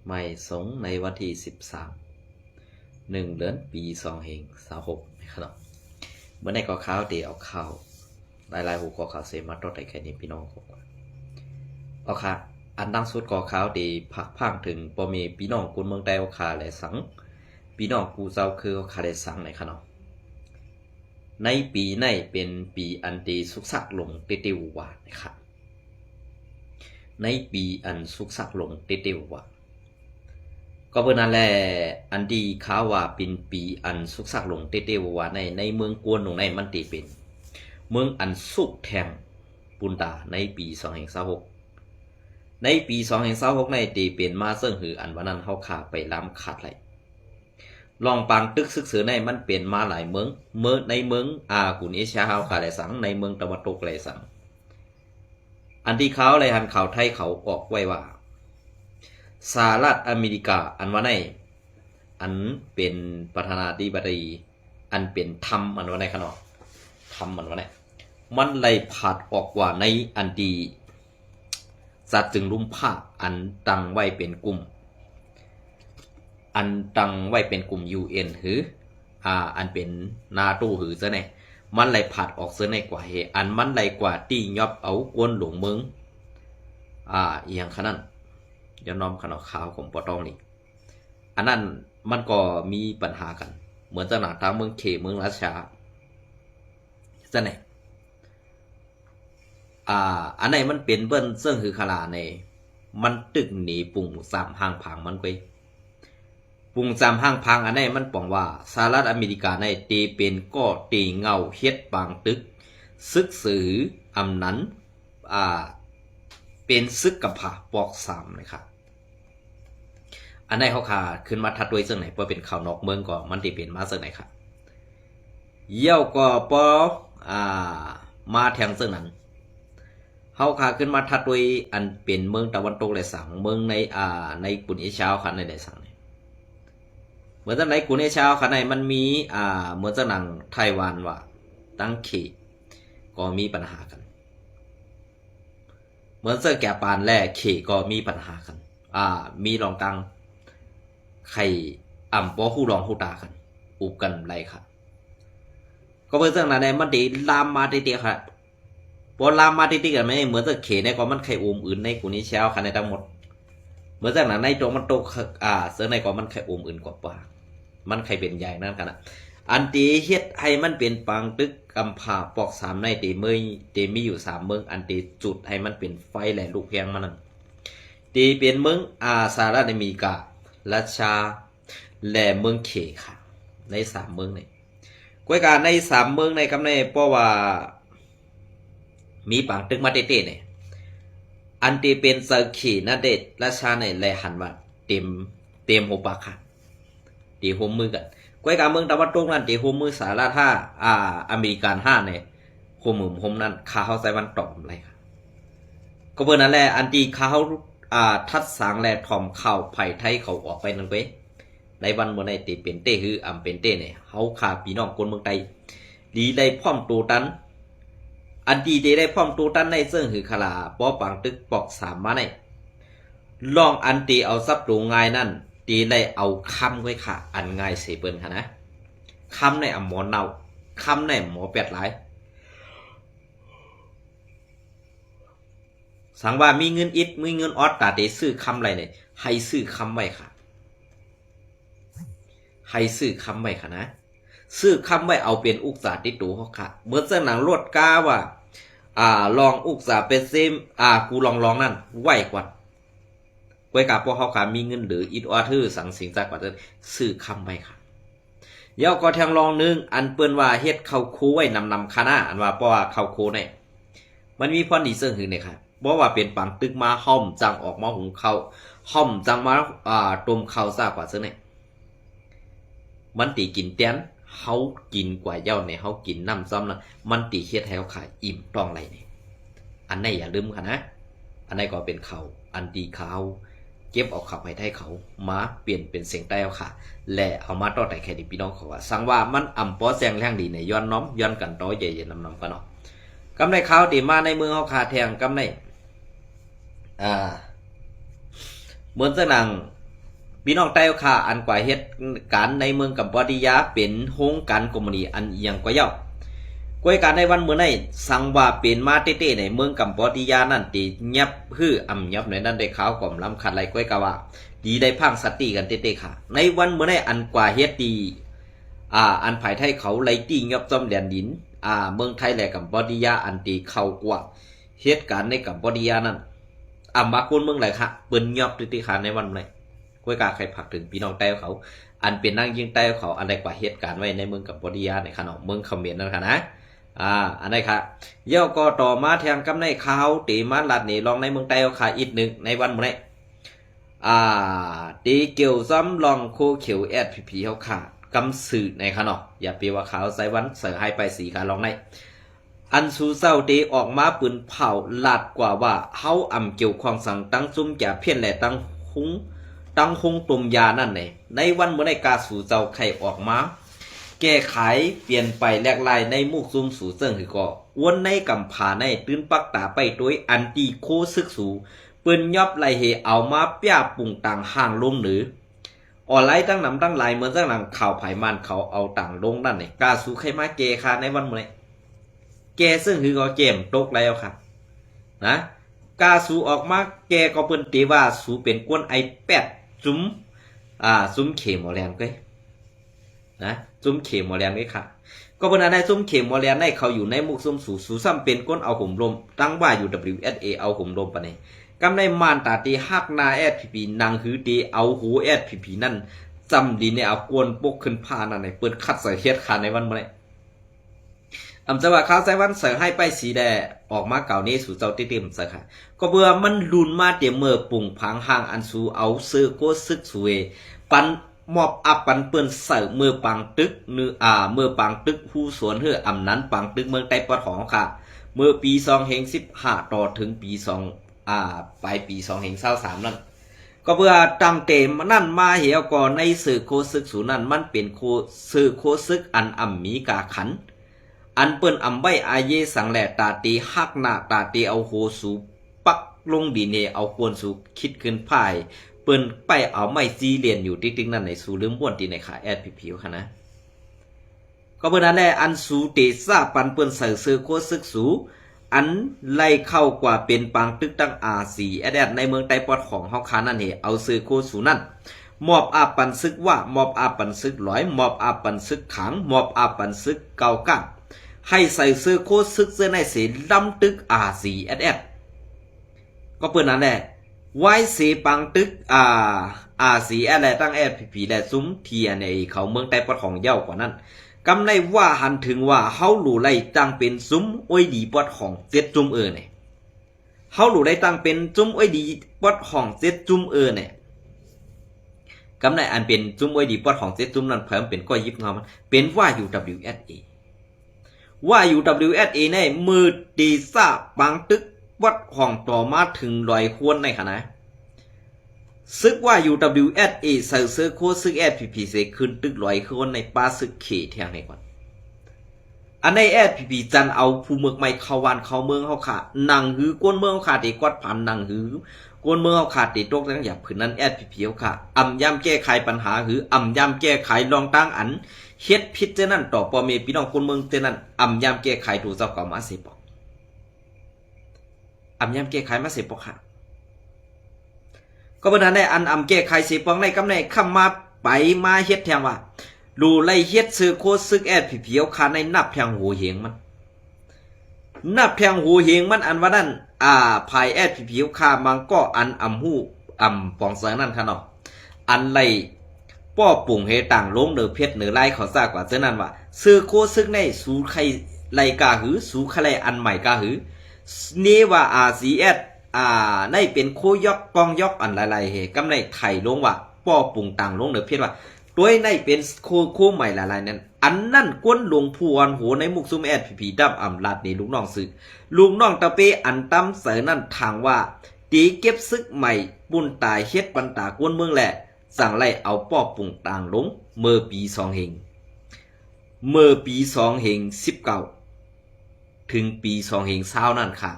ไม่สงในวันที่13 เดือนปี2526นะครับเมื่อในก่อข่าวเดี๋ยวเอาข่าวหลายๆหัวข้อข่าวเสมาต่อได้แค่นี้พี่น้องครับเอาค่ะอันดังสุดก่อข่าวดีผักพังถึงปมีพี่น้องกุนเมืองใดเอาข่าและสังพี่น้องกูเจ้าคือเอาข่าและสังในขนมในปีในเป็นปีอันดีสุขสักลงเติวๆว่านะครับในปีอันสุขสักลงเติวๆว่าก็เพื่อนั่นแหละอันดีข่าวว่าเป็นปีอันสุขสักลงเติวๆว่าในเมืองกวนลงในมันตีเป็นเมืองอันสุขแทงปุนตาในปี2526ในปี2526ในตีเป็นมาเสิ่งหืออันวันนั้นเฮาขาไปล้ำขาดไหลลองปังตึกซึกเสือในมันเปลี่ยนมาหลายเมืองในเมืองกุนเอเชียเฮาขาหลายสังในเมืองตะวันตกหลายสังอันที่เขาเลยหันข่าวไทยเขาออกไว้ว่าสหรัฐอเมริกาอันว่าในอันเป็นประธานาธิบดีอันเป็นธรรมอันว่าในขนาดธรรมอันว่าในมันเลยผัดออกว่าในอันดีสัตว์จึงลุ่มผ้าอันตั้งไว้เป็นกลุ่มUN หรืออันเป็นนาโตหรือซะแน่มันไหลผัดออกเสียในกว่าอันมันไหลกว่าตียอบเอากวนหลงเมืองอย่างขนาดยอมน้อมขนาดขาวของปอตองนี่อันนั้นมันก็มีปัญหากันเหมือนจะหนาทางเมืองเขเมืองราชาซะแน่อันไหนมันเป็นเบิ้ลเสื่องคือขลาในมันตึกหนีปุ่งสามห้างพังมันไปปุ่งสามห้างพังอันไหนมันปองว่าสหรัฐอเมริกาในตีเป็นก็ตีเงาเฮ็ดบางตึกซึกสืออำนั้นเป็นซึกกับผาปอกสามนะครับอันไหนเขาขาขึ้นมาทัดด้วยเสื่องไหนเพราะเป็นข่าวนอกเมืองก็มันตีเป็นมาเสื่องไหนครับเยี่ยวก็ปอมาแทงเสื่องนั้นเฮาขาขึ้นมาทัดด้วยอันเป็นเมืองตะวันตกหลายสังเมืองในกุนเอเชียค่ะในหลายสังเหมือนในกุนเอเชียค่ะในมันมีเหมือนจะหนังไต้หวันว่าตั้งเขก็มีปัญหากันเหมือนเสื้อแก่ปานแร่เขก็มีปัญหากันมีรองตังไข่ปอคู่รองคู่ตากันอุบกันไรค่ะก็เพื่อเรื่องนั้นมันดีลามมาติๆค่ะพอลามมาติๆกันไม่เหมือนจะเขในก็มันไข่อุ่มอื่นในกุนี้เช้าค่ะในทั้งหมดเหมือนจากนั้นในตรงมันโตเสื้อในก็มันไข่อุ่มอื่นกว่ามันไข่เป็นใหญ่นั่นกันนะอันตีเฮ็ดให้มันเป็นปังตึกกำผาปอกสามในตีมีอยู่3เมืองอันตีจุดให้มันเป็นไฟแหล่ลูกแพงมันนั่นตีเป็นเมืองสหรัฐอเมริการาชาและเมืองเขค่ะใน3เมืองนี่กวยการใน3เมืองในกำในเพราะว่ามีปังตึกมาเต้ๆเนี่ยอันตีเป็นเซอร์ขีนาเดชราชาในแลหันว่าเต็มหัวปากค่ะตีหัวมือกันกวยการเมืองตะวันตกนั่นตีหัวมือสหรัฐอเมริกันเนี่ยหัวมือหัวนั้นข้าเขาใส่วันตอมอะไรค่ะก็เพื่อนั่นแหละอันตีเขาทัดสางแลถ่อมข่าวไผ่ไทยเขาออกไปนั่นไปในวันเมื่อในตีเป็นเต้คือเป็นเต้เนี่ยเขาขาพี่น้องคนเมืองไทยดีได้พร้อมตัวตันอันดีได้พร้อมตัวตันในเสื่องหือขลาปอปังตึกปอกสามมาในลองอันตีเอาซับตัวง่ายนั่นตีได้เอาคำไว้ค่ะอันง่ายเสียเปิ้นค่ะนะคำในหมอเนาคำในหมอแปดหลายสั่งว่ามีเงินอิดมีเงินออดตาเดซื้อคำอะไรเนี่ยให้ซื้อคำไว้ค่ะให้ซื้อคำไว้ค่ะนะซื้อคำไว้เอาเป็นอุกษาติดตัวเขาค่ะเหมือนเส้นหนังรวดกาว่าลองอุกษาเป็นเซมกูลองนั่นไหวกว่าไว้กับพวกเขาค่ะมีเงินหรืออิดออทื่อสั่งสิงจากกว่าจะซื้อคำไว้ค่ะเย้าก็แทงลองนึงอันเปิ้นว่าเฮ็ดเข้าคูไว้นำคณะอันว่าเพราะว่าเข้าคูเนี่ยมันมีพรดีเสื่องหือเนี่ยค่ะเพราะว่าเป็นปังตึกมาห้อมจังออกมาหุงข้าวห้อมจังมาต้มข้าวซากกว่าซึ่งเนี่ยมันตีกินเตี้ยนเฮากินกว่าเย้าเนี่ยเฮากินน้ำซ้ำนะมันตีเฮ็ดให้เขาขายอิ่มต้องไรเนี่ยอันไหนอย่าลืมค่ะนะอันไหนก็เป็นเขาอันตีเขาเก็บเอาขับให้ไทยเขามาเปลี่ยนเป็นเสียงใต้เอาค่ะและเอามาต่อแต่แค่ดิพี่น้องเขาว่าสังว่ามันปอแซงแรงดีเนี่ยย้อนน้อมย้อนกันต่อใหญ่ๆนำกันเนาะกำไรข้าวตีมาในเมืองเขาขาแทงกำไรเหมือนจะนัง พี่น้องใต้ค่ะอันกว่าเหตุการณ์ในเมืองกัมพูชาเป็นโฮงการคอมมูนิอันเอียงกว่าเย้ากวยการในวันเมื่อในสังว่าเป็นมาเต้ๆในเมืองกัมพูชานั่นตีเงียบฮื้อยับในนั้นได้ข่าวก่อมล้ำขัดไหลกวยกะว่าดีได้พังสติกันเต้ๆค่ะในวันเมื่อในอันกว่าเหตุดีอันภายไทยเขาไล่ตีเงียบจอมแดนดินเมืองไทยและกัมพูชาอันตีเข้ากว่าเหตุการณ์ในกัมพูชานั้นมาคนเมืองไหลค่ะเปิ้นเงียบเต้ๆค่ะในวันเมื่อในกวยกาใครผักถึงพี่น้องใต้เขาอันเป็นนั่งยิงใต้เขาอันใดกว่าเหตุการณ์ไว้ในเมืองกัมพูชาในขณะเมืองเขมรนั่นค่ะนะอันนี้ค่ะเย่าก็ต่อมาแทงกำในข่าวตีมาลัดนี่ลองในเมืองใต้ค่ะอีกหนึ่งในวันเมื่อนี้ตีเกี่ยวซ้ำลองโคเขียวผีเขาค่ะกำสื่อในขณะอย่าเปีว่าข่าวใส่วันเสือให้ไปสีค่ะลองในอันสูเศร้าตีออกมาปืนเผาลาดกว่าว่าเขาเกี่ยวความสั่งตั้งซุ่มจ่าเพี้ยนแหละตั้งหงตุ่มยานั่นในวันเมื่อในกาสู่เจ้าไข่ออกมาแก้ไขเปลี่ยนไปแลกลายในมุกซุ่มสู่เซิงคือก็วนในกำผาในตื้นปักตาไปด้วยอันตีโคซึกสู่ปืนยอบไหลเหเอามาเปียปุ่งต่างห่างลงหรือออนไลน์ตั้งนำตั้งลายเหมือนตั้งหลังข่าวไผ่มันเขาเอาต่างลงนั่นกาสู่ไข่มาเกคาในวันเมื่อแกซึ่งคือก็เจมตกแล้วค่ะนะกาสู่ออกมาแกก็เปิ้นตีว่าสู่เป็นกวนไอแปดซุ้มเขมอแลนก็นะซุ้มเขมอแลนก็ค่ะก็เป็นอะไรซุ้มเขมอแลนได้เขาอยู่ในมุกซุ้มสู่ซ้ำเป็นก้นเอาห่มลมตั้งว่าอยู่ WSA เอาห่มลมปะเนี่ยกำในมานตาตีฮักนาSPP นางหือตีเอาหู SPP นั่นจำดีเนี่ยเอากวนปกขึ้นผ้านั่นเนี่ยเปิดคัดใส่เฮ็ดขาในวันเมื่อไหร่จังหวะข้าวใส่วันเสือให้ไปสีแดงออกมาเก่านี้สู่เจ้าเต็มเสือค่ะก็เบื่อมันลุนมาเดี๋ยวเมื่อปุ่งพังห่างอันสู่เอาเสือโคซึกสวยปันมอบอับปันเปิ้นเสือเมื่อปังตึกเมื่อปังตึกผู้สวนเฮือนั้นปังตึกเมืองใต้ปะถองค่ะเมื่อปี2015ต่อถึงปีปลายปี2023นั่นก็เพื่อตั้งเต็มนั่นมาเหี่ยวก่อนในสื่อโคซึกสูนั่นมันเป็นสื่อโคซึกอันมีกาขันอันเปิ้นไว้อาเยสังแหล่ตาตีฮักหน้าตาตีเอาโหสูปักลงดินเนเอาควรสูคิดขึ้นพายเปิ้นไปเอาไม้ซีเรียนอยู่ติ๊กๆนั่นในสูลืมบ้วนตีในขาSPPค่ะนะก็เปิ้นนั่นแหละอันสูเตซ่าปันเปิ้นใส่เสื้อโคซึกสูอันไล่เข้ากว่าเป็นปังตึกตั้งในเมืองใต้ปอดของเฮาคานั่นเหเอาเสื้อโคสูนั่นมอบอาปันซึกว่ามอบอาปันซึกร้อยมอบอาปันซึกขังมอบอาปันซึกเก่าก้าให้ใส่เสื้อโคซึกเสื้อในสีลำตึกก็เปิ้นนั่นแหละไว้สีปังตึกตั้งSPP และซุ้มเทียในเขาเมืองใต้ปอดของเย้ากว่านั้นกำในว่าหันถึงว่าเฮาหลู่ไล่ตั้งเป็นซุ้มอ้อยดีปอดของเจ็ดจุ่มเนี่ยเฮาหลู่ไล่ตั้งเป็นซุ้มอ้อยดีปอดของเจ็ดจุ่มเนี่ยกำในอันเป็นซุ้มอ้อยดีปอดของเจ็ดจุ่มนั้นเพิ่มเป็นก้อยยิบเงามันเป็นว่าอยู่ WSA ในมือดีซ่าปังตึกวัดของต่อมาถึงลอยควรในขณะซึกว่าอยู่ WSA ใส่เสื้อโคซึกSPP เสขึ้นตึกลอยควรในป่าซึกเขแทงในก่อนอันในSPP จันเอาผู้เมืองไม่เข้าวันเข้าเมืองเขาขาดนังหือกวนเมืองเขาขาดตีกวดผ่านนังหือกวนเมืองเขาขาดตีตกทั้งอย่างผืนนั้นSPP เขาขาดย่ำแก้ไขปัญหาหือย่ำแก้ไขลองตั้งอันเฮ็ดพิษเจนั่นต่อปอเมพี่น้องคนเมืองเจนั่นย่ำแก้ไขถูกเจ้าเก่ามาเสปอกย่ำแก้ไขมาเสปอกค่ะก็เป็นนั้นได้อันแก้ไขเสปองในกำในคำมาไปมาเฮ็ดแทงว่าดูไล่เฮ็ดซื้อโคซึกSPPเอาขาในนับแทงหูเหงมันนับแทงหูเหงมันอันว่านั่นภายSPPเอาขามันก็อันหูปองเสือนั่นค่ะเนาะอันไล่ป้อปุ่งเฮต่างลงเนือเพชรเนือไล่เขาซากกว่าเจ้านั้นว่าซื้อโคซึกในสูใครไล่กาหือสูใครอันใหม่กาหือนี่ว่าRCSในเป็นโคยอกกองยอกอันหลายๆเฮกำในไถ่ลงว่าป้อปุ่งต่างลงเนือเพชรว่าตัวในเป็นโคใหม่หลายๆนั้นอันนั่นก้นหลวงพวนโหในมุกซุ่มSPPดับลาดนี่ลูกน้องซึกลูกน้องตะเปอันตั้มเสอนั่นทางว่าตีเก็บซึกใหม่ปุ่นตายเฮ็ดปันตากวนเมืองแหละสั่งไล่เอาป้อปุ่งต่างลงเมื่อปี19ถึงปี2020นั่นค่ะ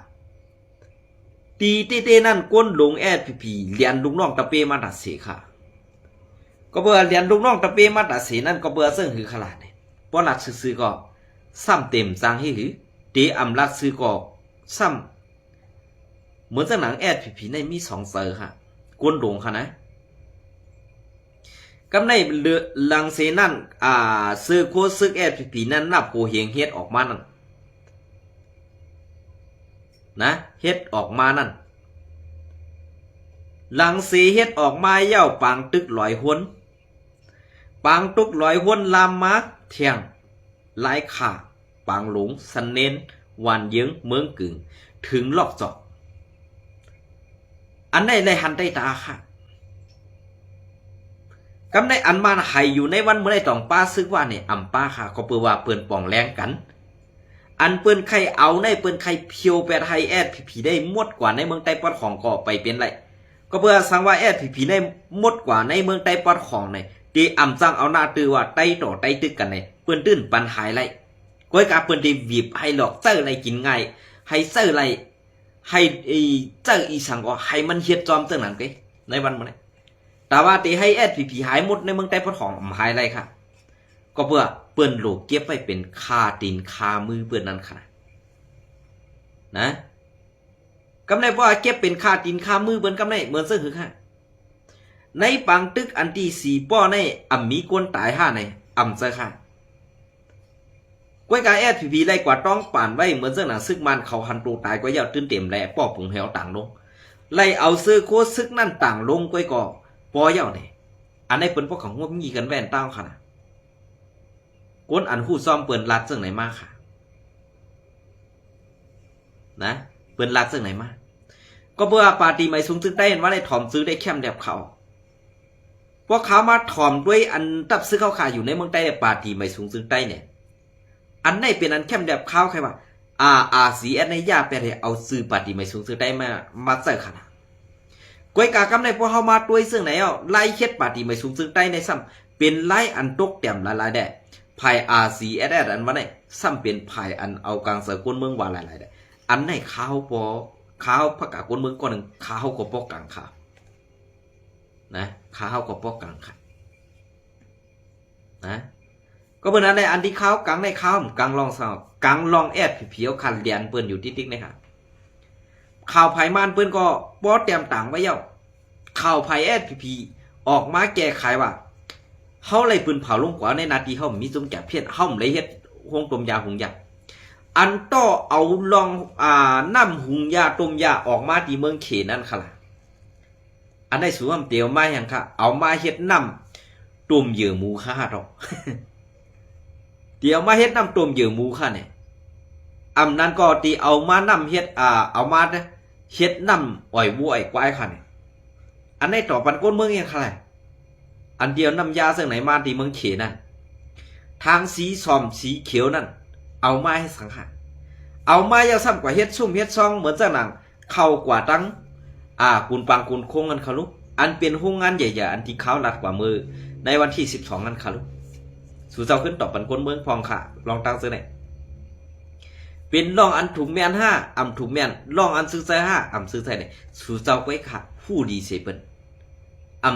ตีเต้นั่นก้นหลวงSPPเรียนลูกน้องตะเปมาดัดเสค่ะ ก็เบื่อเรียนลูกน้องตะเปมาตาสีนั่นก็เบื่อซึ่งหือขลาดเนี่ยป้อหลัดซื้อก็ซ้ำเต็มจางให้หือเตอำลัดซื้อก็ซ้ำเหมือนจะหนังแอดผีในมี2เซอร์ค่ะกวนหลงค่ะนะกำในเลือลังเซนั่นซื้อโคซึกแอดผีนั่นนับโกเฮียงเฮ็ดออกมานั่นนะเฮ็ดออกมานั่นหลังเสเฮ็ดออกมาเย่าปางตึกลอยหวนปางตุกลอยหวนลามมาเทียงหลายขาปางหลงสันเน้นวันเยื้องเมืองกึ่งถึงลอกจอกอันไหนเลยหันได้ตาค่ะกำในอันมันให้อยู่ในวันเมื่อไรต้องป้าซึกว่าเนี่ยอำป้าค่ะก็เปื่อว่าเปิ้นป่องแรงกันอันเปิ้นใครเอาในเปิ้นใครเพียวแปดไฮแอดผีได้มดกว่าในเมืองใต้ปอดของก็ไปเป็นไรก็เพื่อสังว่าแอดผีได้มดกว่าในเมืองใต้ปอดของในตีอ่ำจังเอาหน้าตือว่าไต้ต่อไต้ตึกกันในเปิ้นตื้นปันหายไรก้อยกาเปิ้นได้วีบให้หลอกเจ้าไรกินง่ายให้เจ้าไรให้เจ้าอีสังก็ให้มันเฮ็ดจอมเจ้านั้นไปในวันมื้อนี้แต่ว่าตีให้แอดผีหายหมดในเมืองใต้ปอดของหายไรค่ะก็เพื่อเปิ้นโลกเก็บไว้เป็นคาตีนคามือเปิ้นนั่นค่ะนะกำไรว่าเก็บเป็นคาตีนคามือเปิ้นกำไรเหมือนซึ่งคือค่ะในปังตึกอันที่4ป้อในมีคนตาย5ในเจอค่ะก้อยกาแอดผีไรกว่าต้องป่านไว้เหมือนซึ่งหนังซึกมันเขาหันตูตายก็ยาวตื้นเต็มแลป้อผงเหวต่างลงไล่เอาซื้อโคซึกนั่นต่างลงก้อยก็ป้อยาวเนี่ยอันนี้เปิ้นพวกของงบมีกันแว่นเต้าค่ะก้นอันหู้ซ่อมเปิ้นลัดซึ่งไหนมาค่ะนะเปิ้นลัดซึ่งไหนมาก็เพื่อปาร์ตี้ไม่สูงซึ่งได้เห็นว่าได้ถ่อมซื้อได้แคมแบบเขาพวกเขามาถ่อมด้วยอันตับซื้อเขาขายอยู่ในเมืองใต้ปาร์ตี้ไม่สูงซึ่งได้เนี่ยอันไหนเป็นอันแคมแบบเขาใครว่าสีอันในยาไปเลยเอาซื้อปาร์ตี้ไม่สูงซึ่งได้มาเจอค่ะก้อยกากำในพวกเขามาด้วยซึ่งไหนไล่เฮ็ดปาร์ตี้ไม่สูงซึ่งได้ในซ้ำเป็นไล่อันตกเต็มหลายๆได้ภายRCSS อันว่าไหนซ้ำเป็นภายอันเอากลางเสือกวนเมืองว่าหลายๆได้อันไหนข้าวปอข้าวผักกาดกวนเมืองก่อนหนึ่งข้าวก็ปอกกลางค่ะนะข้าวก็ปอกกลางค่ะนะก็เป็นอะไรอันที่ข้าวกลางในข้าวกลางลองสาวกลางลองแอดเพียวคันเรียนเปิ้นอยู่ติ๊กๆนะครับข่าวภายมันเปิ้นก็ป้อเตรียมต่างไว้เย้าข่าวภายแอดพีออกมาแก้ไขว่าเฮาเลยปืนเผาลงกว่าในนาทีเฮามีจุ่มจับเพี้ยนเฮาเลยเฮ็ดหงต้มยาหุงยาอันต่อเอาลองน้ำหุงยาต้มยาออกมาที่เมืองเขนั่นค่ะล่ะอันได้สูงเตียวมาอย่างค่ะเอามาเฮ็ดน้ำต้มเหยื่อหมูค่ะดอกเดี๋ยวมาเฮ็ดน้ำต้มเหยื่อหมูค่ะเนี่ยนั้นก็ตีเอามาน้ำเฮ็ดเอามาเฮ็ดน้ำอ้อยวัวอ้อยควายค่ะเนี่ยอันได้ต่อปันก้นเมืองอย่างค่ะอันเดียวน้ำยาซึ่งไหนมาที่เมืองเขนั่นทางสีส้มสีเขียวนั่นเอามาให้สังหารเอามาอย่าซ้ำกว่าเฮ็ดซุ่มเฮ็ดซองเหมือนเจ้าหนังเข้ากว่าตั้งกุนปังกุนโค้งกันเขาลุกอันเป็นห้องงานใหญ่ๆอันที่เขาลัดกว่ามือในวันที่12นั่นเขาลุกสู่เจ้าขึ้นต่อปันก้นเมืองพองค่ะลองตั้งซื้อไหนเป็นลองอันถูกแม่น5ถูกแม่นลองอันซื้อใจ5ซื้อใจไหนสู่เจ้าไว้ค่ะผู้ดีเสเปิ้น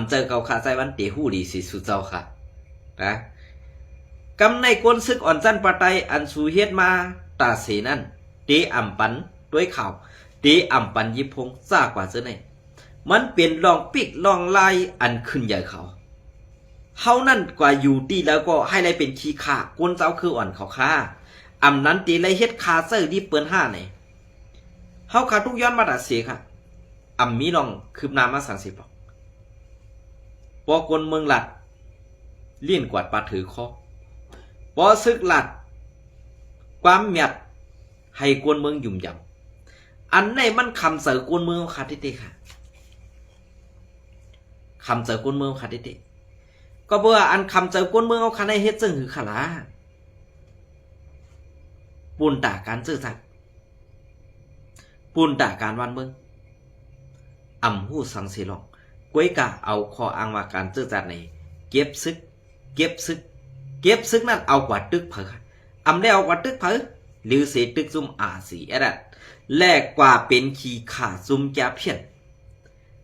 เจอเก่าขาใจวันเตะหูดีสิสุเจ้าค่ะนะกำในกวนซึกอ่อนจันปะไตอันสูเฮ็ดมาตาเสนั่นเตปันด้วยข่าวเตปันยิพงซากว่าเจ้าไหนมันเป็นลองปิกลองลายอันขึ้นใหญ่เขาเฮานั่นกว่าอยู่ตีแล้วก็ให้ได้เป็นขี้ข่ากวนเจ้าคืออ่อนเขาค่านั้นตีไรเฮ็ดคาเซอร์ดีเปิ้น5ไหนเฮาขาทุกย้อนมาตาเสค่ะมีลองคืบหน้ามา30บอกปอกนเมืองหลัดเลี่ยนกวาดปาถือคอปอซึกหลัดความเมียดให้กวนเมืองยุ่มยำอันไหนมันคำเสือกวนเมืองขาดทิเตค่ะคำเสือกวนเมืองขาดทิเตก็เบื่ออันคำเสือกวนเมืองเอาขาในเฮ็ดซึ่งหือขาลาปูนตาการซื่อสัตย์ปูนตาการวันเมืองหู้สังเสลองก้อยกะเอาคออ้างว่าการซื่อสัตย์ในเก็บซึกนั่นเอากว่าตึกเผอได้เอากว่าตึกเผอหรือเสตึกซุ่มRCSSแลกกว่าเป็นขี้ขาซุ่มแกเพี้ยน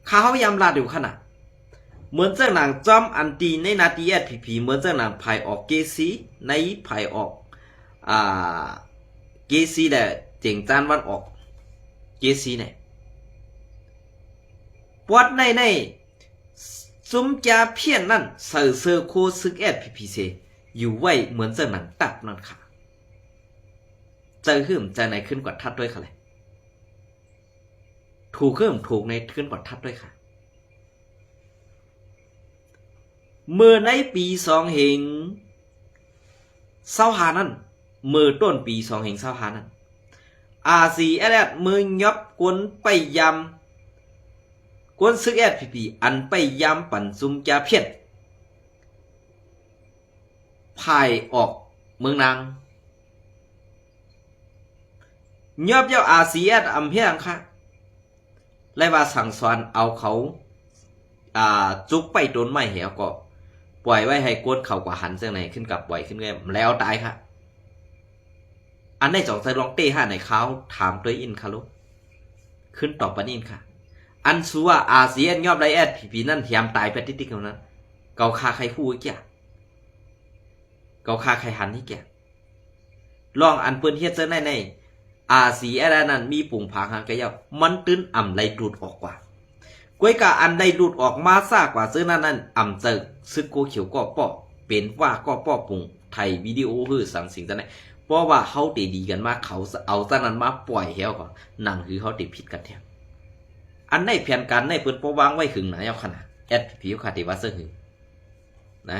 ข้าเขายำลาดอยู่ขนาด เหมือนเจ้าหนังจอมอันตีในนาทีแอดผีเหมือนเจ้าหนังภายออกเกซีในภายออกเกซีแต่เจ๋งจานวันออกเกซีเนี่ยปวดในซุ้มจาเพี้ยนนั่นเสือเสือโคซึกแอดผีเซอยู่ไว้เหมือนเจ้าหนังตับนั่นค่ะเจอขึ้นเจอไหนขึ้นกว่าทัดด้วยค่ะเลยถูกขึ้นถูกในขึ้นกว่าทัดด้วยค่ะเมื่อในปี2025นั้นเมื่อต้นปี2025นั้นRCSS มือยบกวนไปยำกวนซึกแอดพีอันไปยำปั่นซุมจาเพียดพายออกเมืองนางยบเจ้าRCSS อำเภออังคะไล่ว่าสั่งสอนเอาเขาจุกไปโดนไม่เหวก็ปล่อยไว้ให้กวนเขากว่าหันเสียงไหนขึ้นกับปล่อยขึ้นเงี้ยแล้วตายค่ะอันในสองใจลองเต้ห้าในเขาถามตัวอินค่ะลูกขึ้นตอบปนินค่ะอันซัวRCSS ยอบไรแอดผีนั่นเทียมตายไปติ๊กๆนั้นเกาคาใครคู่อีกอย่างเกาคาใครหันนี่แกลองอันเปิ้นเฮ็ดเจอในRCSS นั้นมีปุ่งผางหางกระยาวมันตื้นอ่ำไหลดูดออกกว่ากวยกะอันใดหลุดออกมาซากกว่าซื้อนั้นอ่ำเจอซึกโกเขียวก็ป้อเป็นว่าก็ป้อปุ่งไทยวิดีโอคือสั่งสิ่งจะไหนเพราะว่าเขาตีดีกันมากเขาเอาซะนั้นมาปล่อยเฮวก่อนนั่งคือเขาตีผิดกันแทนอันในแผนการในเปิ้นป้อวางไว้ขึงไหนเอาขนาดแอดผิวขาติว่าเสื้อหึงนะ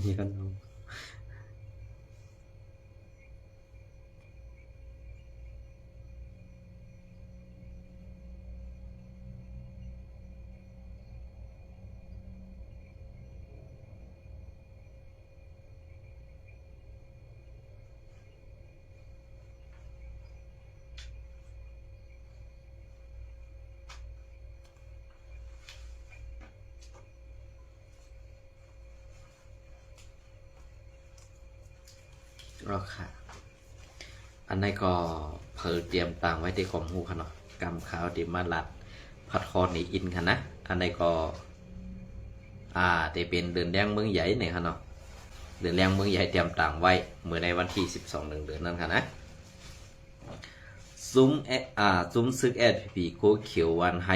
นี่กันน้องรอค่ะอันนี้ก็เผลอเตรียมต่างไว้ที่ของหูค่ะเนาะกำขาวติมาลัดพัดคอนี่อินค่ะนะอันนี้ก็แต่เป็นเดือนแดงเมืองใหญ่เนี่ยค่ะเนาะเดือนแดงเมืองใหญ่เตรียมต่างไว้เมื่อในวันที่12เดือนนั้นค่ะนะซุ้มซึกแอดพีโคเขียววันไฮ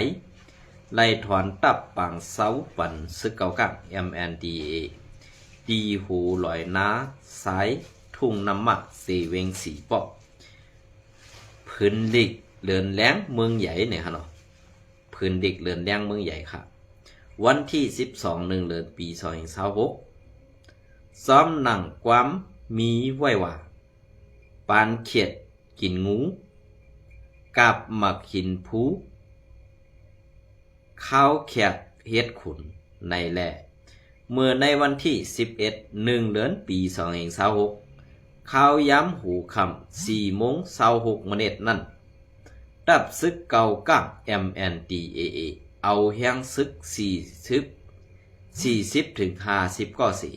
ไล่ถอนตับปังเสาปั่นซึกเก่ากัง MNDA ตีหูลอยน้าสายทุ่งน้ำหมักเซเวงสีปอกพื้นดิกเลือนแรงเมืองใหญ่เนี่ยฮะเนาะพื้นดิกเลือนแรงเมืองใหญ่ค่ะวันที่12เดือนปี2026ซ้อมหนังความมีไว้ว่าปานเขียดกินงูกับหมักหินผูข้าวแขกเฮ็ดขุนในแหล่ เมื่อในวันที่11เดือนปี2026ข่าวย้ำหูคำ4:26นั่นดับซึกเก่าก้าง MNDAA เอาแห้งซึก40ถึง50ก็สิ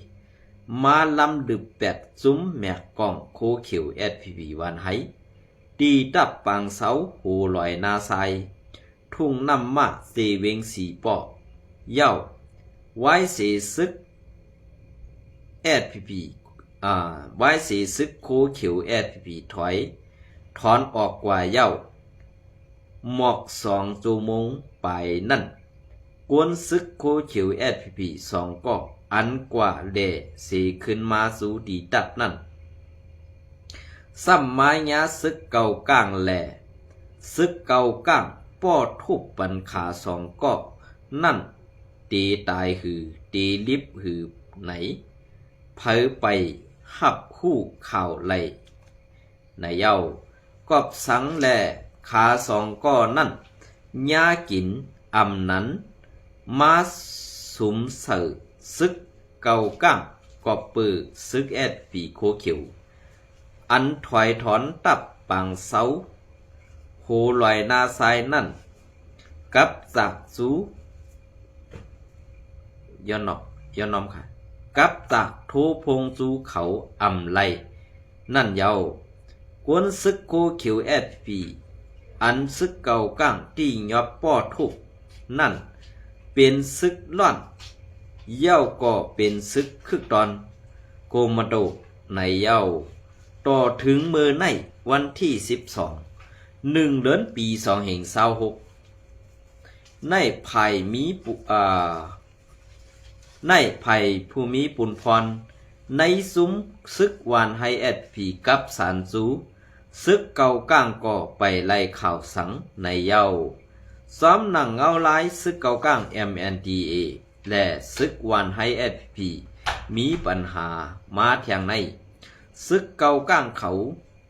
มาลำดึบแปดซุ้มแมกกองโคเขียว SPP วันไห้ดีดับปางเสาโหลอยนาไซทุ่งน้ำมาเสเวงสีปอเย้าไว้เสซึก SPP ไว้เสซึกโคเขียว SPP ถอนออกกว่าเย้าหมอก2ชั่วโมงไปนั่นกวนซึกโคเขียว SPP 2ก็อันกว่าเดสีขึ้นมาสู่ดีดับนั่นซ้ำไม้ยาซึกเก่าก้างแหล่ซึกเก่าก้างป้อทุบปันขา2ก็นั่นตีตายหือตีลิบหือไหนเผยไปหับคู่ข่าวไหลในเย้ากอบสังแหล่ขา2ก็นั่นยากินอำนั้นมาสุมเสือซึกเก่าก้างกอบปือซึกปีโคเขียวอันถอยถอนตับปังเสาโหลอยนาไซนั่นกับจากสูย้อนนอมค่ะกับจากโทพงจูเขาอำไลนั่นเยาวกวนซึกโคเขียวปีอันซึกเก่าก้างที่ยอบป้อทุกนั่นเป็นซึกล่อนเย้าก็เป็นซึกคึกตอนโกมาโดในเย้าต่อถึงมือในวันที่12เดือนปี2026ในไผ่มีในไผ่ภูมิปุนพรในซุ้มซึกวานไฮกับสารจูซึกเก่าก้างก็ไปไล่ข่าวสังในเย้าซ้อมหนังเงาลายซึกเก่าก้าง MNDA และซึกวานไฮมีปัญหามาแทงในซึกเก่าก้างเขา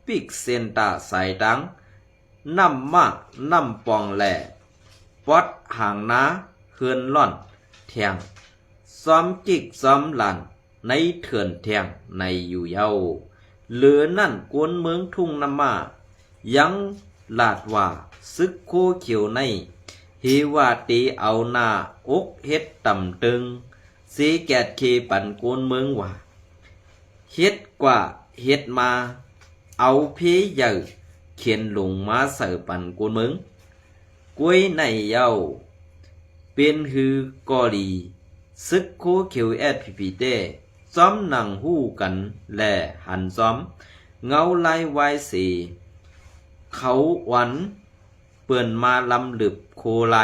ปิกเซนตาสายดังน้ำมากน้ำปองแหล่ปอดห่างนาเฮือนล่อนแทงซ้อมจิกซ้อมหลันในเถื่อนแทงในอยู่เย้าเหลือนั่นกวนเมืองทุ่งน้ำมายังลาดว่าซึกโคเขียวในเฮวาตีเอาหน้าอกเฮ็ดต่ำตึงสีแกดเคปันกวนเมืองว่าเฮ็ดกว่าเฮ็ดมาเอาเพยใหญ่เขียนลงมาเสิร์ปันกวนเมืองกล้วยในเย้าเป็นฮือกอดีซึกโคเขียวเต้ซ้อมหนังหู้กันและหันซ้อมเงาไล่ไว้สีเขาหวันเปื่อนมาลำลึบโคไล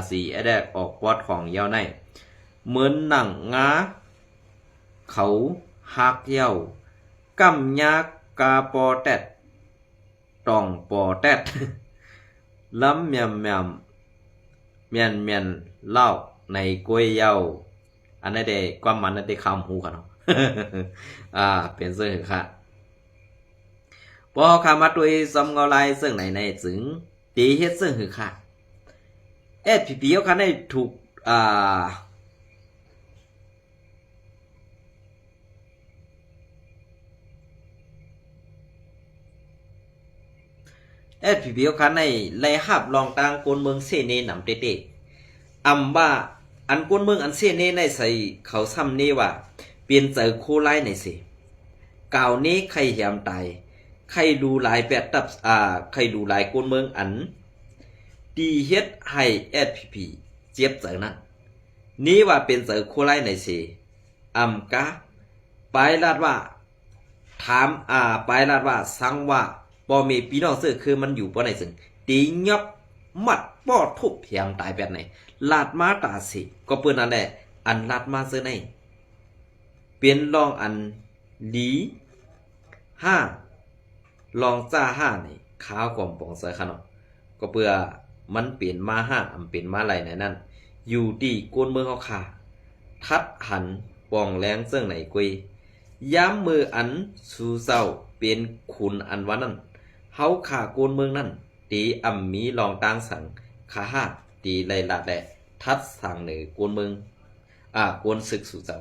สีแดกออกวอดของเย้าในเหมือนหนังงาเขาหักเย้ากำยากกาปอแตดตองปอแตดล้ำเมียมเล่าในกล้วยเย้าอันนั้นเด็กความมันนั่นเด็กคำหูกันเนาะ เป็นเสื้อค่ะพอขามาตัวซ้ำเงาลายซึ่งในจึงตีเฮ็ดซึ่งหือค่ะSPPเขาคันได้ถูกSPPเขาคันได้ไล่หับลองต่างกวนเมืองเสเนนำเตๆอำว่าอันกวนเมืองอันเสเนในใส่เขาซ้ำนี่ว่าเปลี่ยนเจอโคไลในสิกาวนี้ใครแหมตายใครดูหลายแปดตับใครดูหลายกวนเมืองอันดีเฮ็ดให้ SPP เจ็บเจอนั้นนี่ว่าเป็นเจอโคไลในสิกะไปลาดว่าถามไปลาดว่าสังว่าบ่มีพี่น้องซื้อคือมันอยู่บ่ไหนซึ่งตียบมัดป้อทุบเพียงตายแบบไหนลาดมาตาสิก็เปิ้นนั่นแหละอันลาดมาซื้อในเป็นรองอันลี5ลองจ้า5นี่ข้าวก่อมปองเสือค่ะเนาะก็เพื่อมันเปลี่ยนมา5เป็นมาไหลไหนนั่นอยู่ที่ก้นเมืองเฮาค่ะทัดหันปองแรงเสื่องไหนกุยย้ำมืออันสู่เศร้าเป็นขุนอันวันนั้นเฮาขาโกนเมืองนั่นตีมีลองต่างสังขาตีไลลาแดทัดสั่งเหนือโกนเมือง กวนศึกสู่เจ้า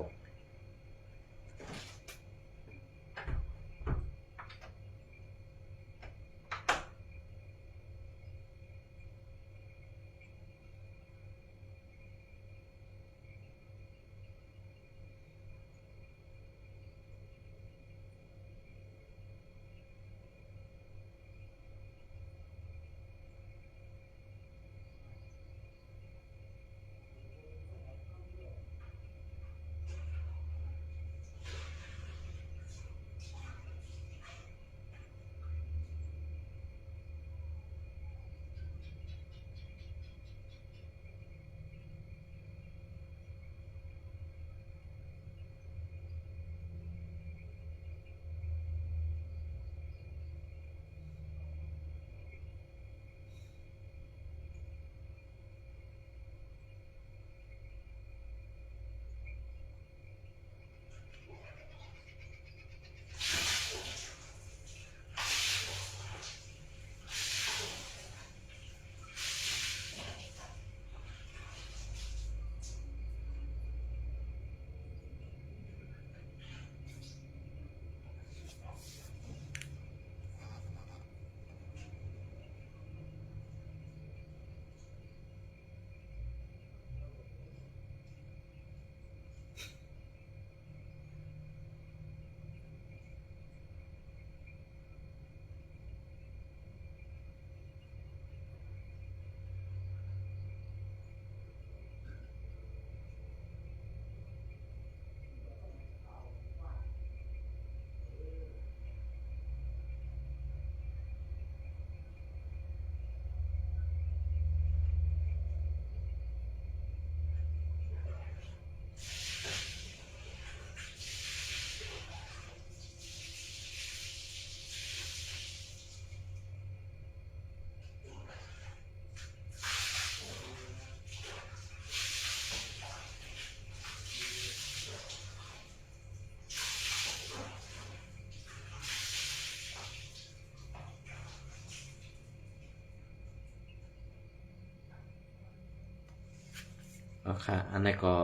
ค่ะอันนี้ก็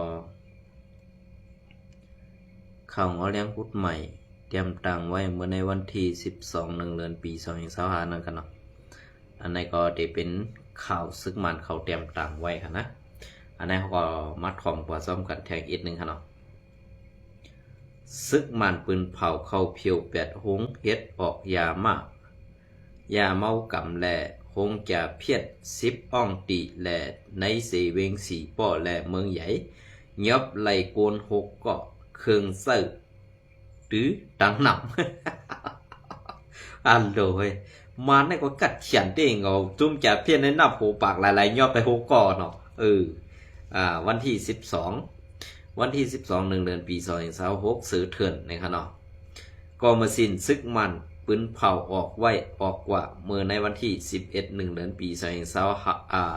ข่าวงอเลี้ยงพุทธใหม่เตรียมตังไว้เมื่อในวันที่12เดือนปี2025นั่นกันเนาะอันนี้ก็ได้เป็นข่าวซึกมันเขาเตรียมตังไว้ค่ะนะอันนี้เขาก็มัดของกว่าซ่อมกันแทงอีกนึงค่ะเนาะซึกมันปืนเผาเข้าเพียว8 หงเฮ็ดออกยาเมากำแลคงจะเพียด10 อ่องตีแลในเสเวงสีป้อแลเมืองใหญ่ยบไหลโกน6ก็เครื่องเสิร์หรือดังหนำอันโดยมันนี่ก็กัดเขียนเองเอาจุ่มจะเพียนในนับหูปากหลายๆยอบไป6ก่อเนาะวันที่12เดือนปี2026ซื้อเถื่อนนะครับเนาะก็มาสิ้นซึกมันปืนเผาออกกว่าเมื่อในวันที่11เดือนปี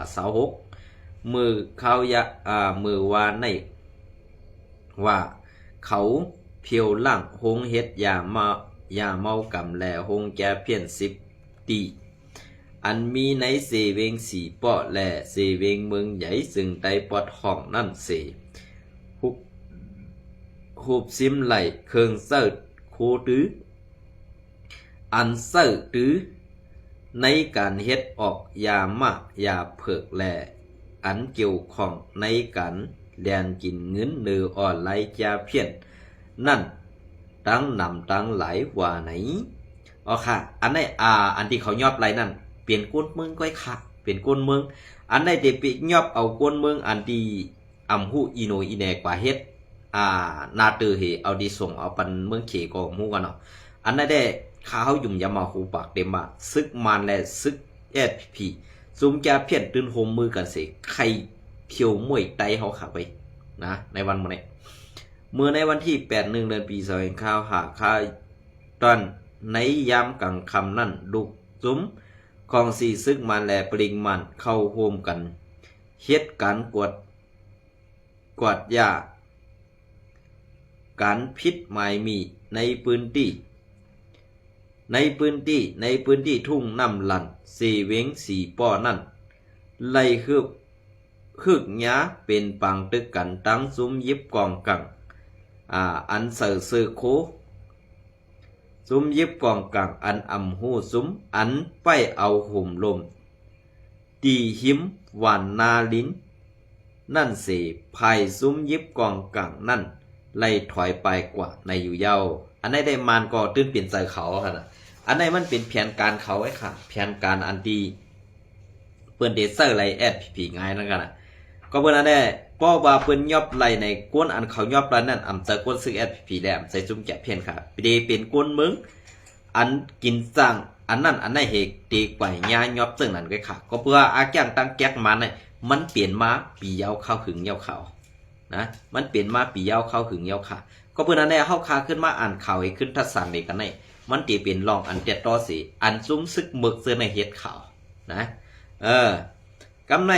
2026มือเขามือว่าในว่าเขาเพียวล่างหงเฮ็ดยาเมากำแลหงแกเพียน10 ตีอันมีในเสเวงสีป้อแลเสเวงเมืองใหญ่ซึ่งไตปอดห้องนั่นเสหูบซิมไหลเครื่องเสิร์โคตื้ออันเสิร์ตื้อในการเฮ็ดออกยายาเผือกแลอันเกี่ยวของในการแลนกินเงินเนือออนไลน์จาเพียนนั่นตั้งนำตั้งหลายว่าไหนค่ะอันนี้อันที่เขายอบไรนั่นเปลี่ยนก้นเมืองก้อยค่ะเปลี่ยนก้นเมืองอันได้เดปิยอบเอาก้นเมืองอันที่อำหูอีโนอีแนกว่าเฮ็ดนาเตอร์เฮเอาดีส่งเอาปันเมืองเขกองมูกันเนาะอันนั้นได้ข้าวยุ่มยามาหูปากเต็มมาซึกมันและซึกพีซุมจะเพี้ยนตื่นโฮมมือกันเสใครเพียวมวยไตเขาขาไปนะในวันมื้อนี้เมื่อในวันที่8เดือนปี2025หาค่าตอนในยามกลางค่ำนั่นดุกซุ้มของสีซึกมันและปริงมันเข้าโฮมกันเฮ็ดการกวาดยาการพิษหมายมีในพื้นที่ทุ่งน้ำลันสีเวงสีป้อนั่นไล่ พึกหยาเป็นปังตึกกันตั้งซุ้มยิบกองกังอันเสือซื้อโคซุ้มยิบกองกังอันอำหูซุ้มอันไปเอาห่มลมตีหิมหวานนาลิ้นนั่นสิภายซุ้มยิบกองกังนั่นไล่ถอยไปกว่าในอยู่เย้าอันไหนได้มานก็ตื้นเปลี่ยนใจเขาค่ะนะอันไหนมันเป็นแผนการเขาไว้ค่ะแผนการอันดีเปิ้นเดเซอร์ไลแอดผีง่ายนั่นกันนะก็เปิ้นอันได้ป้อว่าเปิ้นยอบไลในกวนอันเขายอบไลนั่นอำจะกวนซื้อแอดผีแหลมใส่จุ่มแกะเพียนค่ะเดเป็นกวนมึงอันกินสร้างอันนั้นอันไหนเหกตีกว่ายายอบซึ่งนั่นก็ค่ะก็เพื่ออาแก้งตั้งแก๊กมาเนี่ยมันเปลี่ยนมาปียาวเข้าหึงยาวเขานะมันเปลี่ยนมาปียาวเข้าหึงยาวค่ะก็เพื่อนอันนี้เข้าคาขึ้นมาอ่านข่าวให้ขึ้นทัศสันเด็กกันในมันตีเป็นรองอันเจ็ดต่อสีอันซุ้มซึกหมึกเสื้อในเฮ็ดข่าวนะกำใน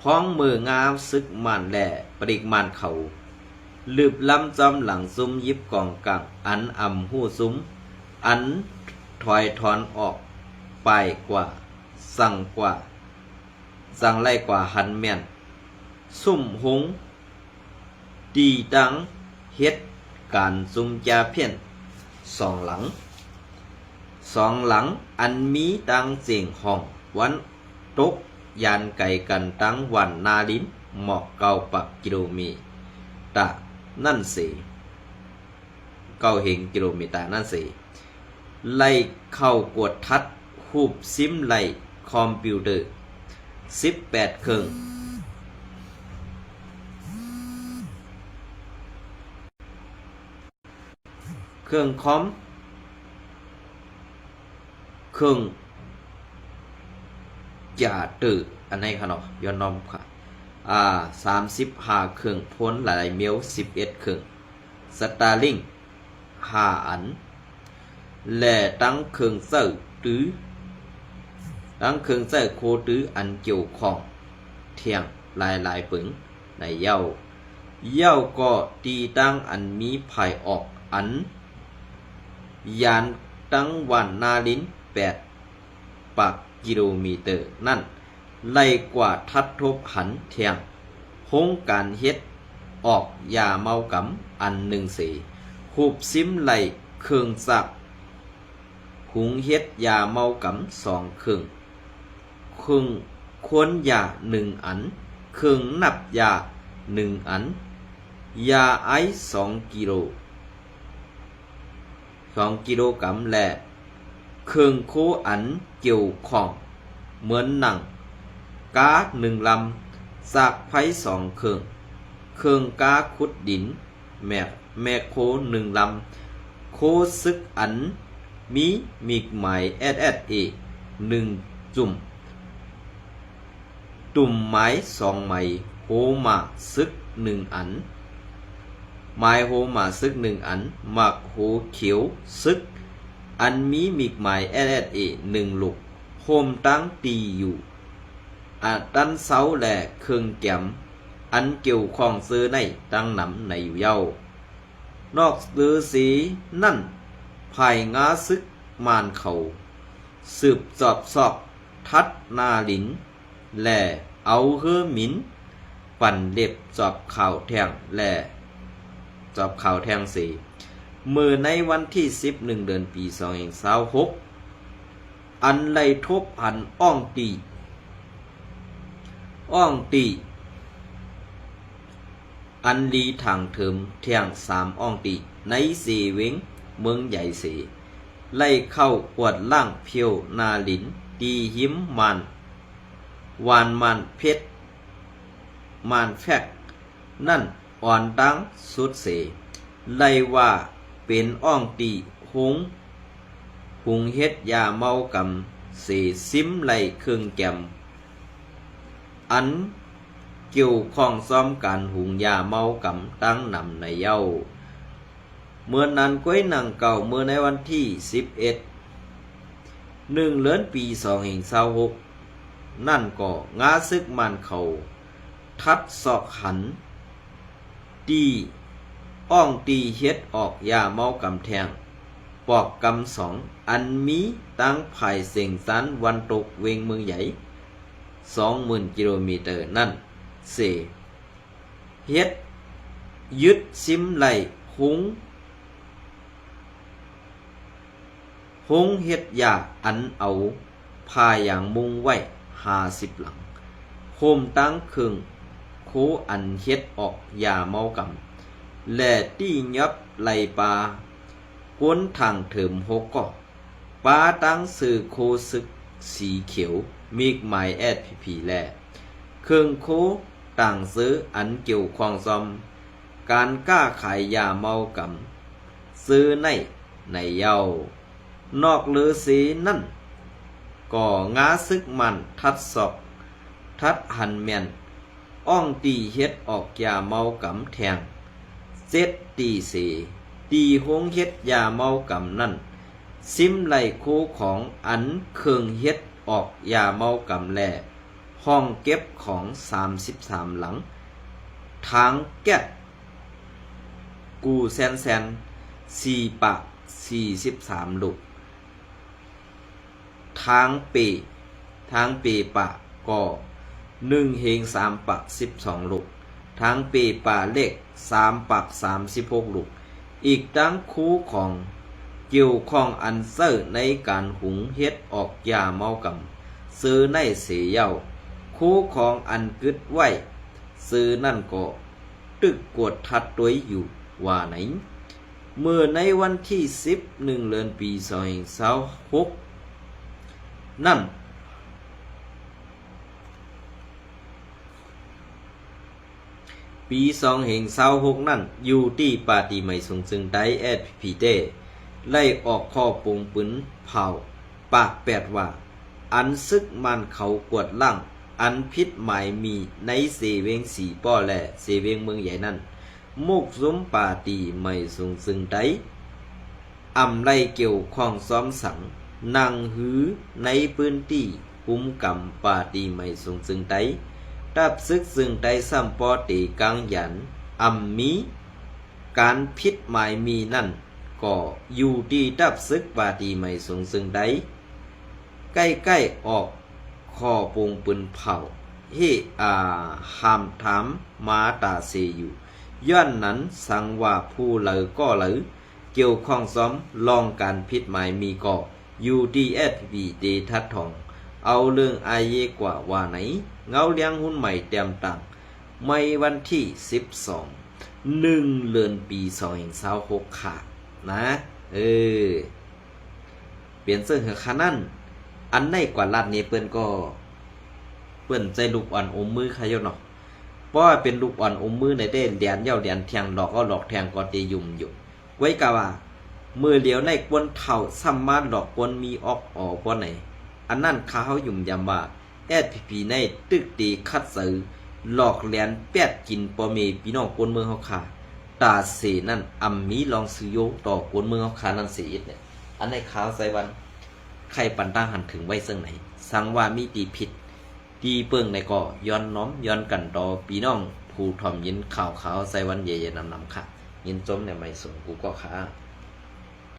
พ้องมืองามซึกมันแหล่ปริกมันเขาลืบล้ำจอมหลังซุ้มยิบกองกังอันอำหู้ซุ้มอันถอยถอนออกไปกว่าสั่งกว่าสั่งไล่กว่าหันแม่นซุ่มหงดีดังเฮ็ดการซุ่มจาเพี้ยนสองหลังอันมีดังเสียงห้องวันตกยานไก่กันตั้งวันนาลิ้นหมอกเก่าปักกิโลมีตานั่นสิเก้าเฮงกิโลเมตรนั่นสิไล่เข้ากดทัดหูบซิมไล่คอมพิวเตอร์18 เครื่องคอมเครื่องจ่าตืออันไหนค่ะเนาะย้อนนอมค่ะ35 เครื่องพ้นหลายเมียว11 เครื่องสตาร์ลิง5 อันและตั้งเครื่องเซอร์ตื้อตั้งเครื่องเซอร์โคตื้ออันเกี่ยวข้องเที่ยงหลายปึงในเย้าก็ตีตั้งอันมีภายออกอันยานตั้งวันนาลิ้น8 ปักกิโลเมตรนั่นไล่กว่าทัดทบหันเที่ยงโครงการเฮ็ดออกยาเมากำอันหนึ่งสีหูบซิมไล่เครื่องสักหุงเฮ็ดยาเมากำ2 เครื่องควรยา1 อันเครื่องนับยา1 อันยาไอ2 กิโลกรัมและเครื่องโคอันเกี่ยวข้องเหมือนหนังกา1 ลำสากไผ่2 เครื่องกาขุดดินแม่โค1 ลำโคซึกอันมีหมาย SSA 1 จุ่มตุ่มไม้2 ไม้โฮมาซึก1 อันไม้โฮมาซึก1 อันหมักโฮเขียวซึกอันมีหมาย SSA 1 ลูกโฮมตั้งตีอยู่ตั้นเสาและเครื่องแก้มอันเกี่ยวข้องซื้อในตั้งนำในอยู่เย้านอกฤาษีนั่นภายงาซึกมานเขาสืบสอบทัดนาลินและเอาเฮือหมินปั่นเล็บจอบข่าวแทงและจอบข่าวแทงสีมือในวันที่11 เดือนปี2526อันไล่ทบหันอ่องตีอันลีทางเถิมเที่ยง3 อ่องตีในสีเวงเมืองใหญ่สีไล่เข้าปวดล่างเพียวนาลินตีหิมมันวานมันเพชรมันแฟกนั่นอ่อนดังสุดเสไล่ว่าเป็นอ่องตีหุงเฮ็ดยาเมากำเสซิมไล่เครื่องแกมอันเกี่ยวข้องซ้อมการหุงยาเมากำตั้งนำในเย้าเมื่อนั้นก้อยหนังเก่าเมื่อในวันที่11 เดือนปี2526นั่นก็งาซึกมันเขาทัดศอกหันตี อ้องตีเฮ็ดออกยาเมากำแทงปอกกำสองอันมีตั้งภายเสียงสันวันตกเวงเมืองใหญ่20,000 กิโลเมตรนั่นเสเฮ็ดยึดซิมไหลหุงเฮ็ดยาอันเอาพาอย่างมุงไว้50 หลังโคมตั้งครึ่งโคอันเฮ็ดออกยาเมากำและตี้ยับไหลปาก้นทางเถิมหกก็ปาตั้งสื่อโคซึกสีเขียวมีหมายแอดพีแลเครื่องโคต่างซื้ออันเกี่ยวข้องซอมการกล้าขายยาเมากำซื้อในเย้านอกเลือสีนั่นก่องาซึกมันทัดศอกทัดหันแมนอ้องตีเฮ็ดออกยาเมากำแทงเจ็ดตีเสตีหงเฮ็ดยาเมากำนั่นซิมไหลโคของอันเครื่องเฮ็ดออกยาเมากำแลห้องเก็บของ33 หลังทางแก๊สกูแซน4 ปะ43 ลูกทางเปปะก็1 เฮง3 ปะ12 ลูกทางเปปะเล็ก3 ปัก36 ลูกอีกทั้งคู่ของเกี่ยวข้องอันเซอร์ในการหุงเฮ็ดออกยาเมากำซื้อในเสียเยาคู่ของอันกึดไว้ซื้อนั่นก็ตึกกดทัดตัวอยู่ว่าไหนเมื่อในวันที่11 เดือนปี2026นั่นปี2026นั่นอยู่ที่ปาติไมสงซึงได้แอดพีเตไล่ออกข้อปงปืนเผาปากแปดว่าอันซึกมันเขากวดล่างอันพิษหมายมีในเสเวงสีป้อและเสเวงเมืองใหญ่นั่นมุกซุ้มปาตีไม่สงซึงได้อำไล่เกี่ยวข้องซ้อมสังนางหือในพื้นที่คุ้มกำปาตีไม่สงซึงได้ดับซึกซึ่งได้ซ้ำปอตีกลางหยันมีการพิษหมายมีนั่นก็อยู่ที่ดับซึกปาตีไม่สงซึ่งได้ใกล้ๆออกข้อปงปืนเผาหามถามมาตาเซอยู่ย้อนนั้นสังว่าผู้เหลือก็เหลือเกี่ยวข้องซ้อมลองการพิษหมายมีก็อยู่ที่แอดพีเดทัดทองเอาเรื่องอายเยกว่าไหนเงาเลี้ยงหุ้นใหม่เต็มตังไม่วันที่12 เดือนปี2026ค่ะนะเปลี่ยนเสื้อขานั่นอันในกว่าลัดนี้เปิ้นก็เปิ้นใจลูกอ่อนอมมือใครอยู่เนาะเพราะว่าเป็นลูกอ่อนอมมือในเด้เดียนเย้าเดียนแทงหลอกก็หลอกแทงก็ตียุ่มอยู่ไว้กะว่ามือเหลียวในกวนเท่าซ้ำมาหลอกกวนมีออกพอไหนอันนั่นข้าเฮายุ่มยำว่าแอดพีในตึกตีคัดซื้อหลอกแหลนแปดกินปอเมพี่น้องกวนเมืองเฮาค่ะตาเสนั่นมีลองซื้อโยต่อกวนเมืองเฮาค่ะนั่นสิอิดเนี่ยอันในข่าวไซวันใครปันตั้งหันถึงไว้ซึ่งไหนสังว่ามีตีผิดตีเปิงในก็ย้อนน้อมย้อนกันต่อพี่น้องผู้ถ่อมยินข่าวไซวันเย่ๆนำค่ะยินจมในไม่สูงกูก็ค่ะ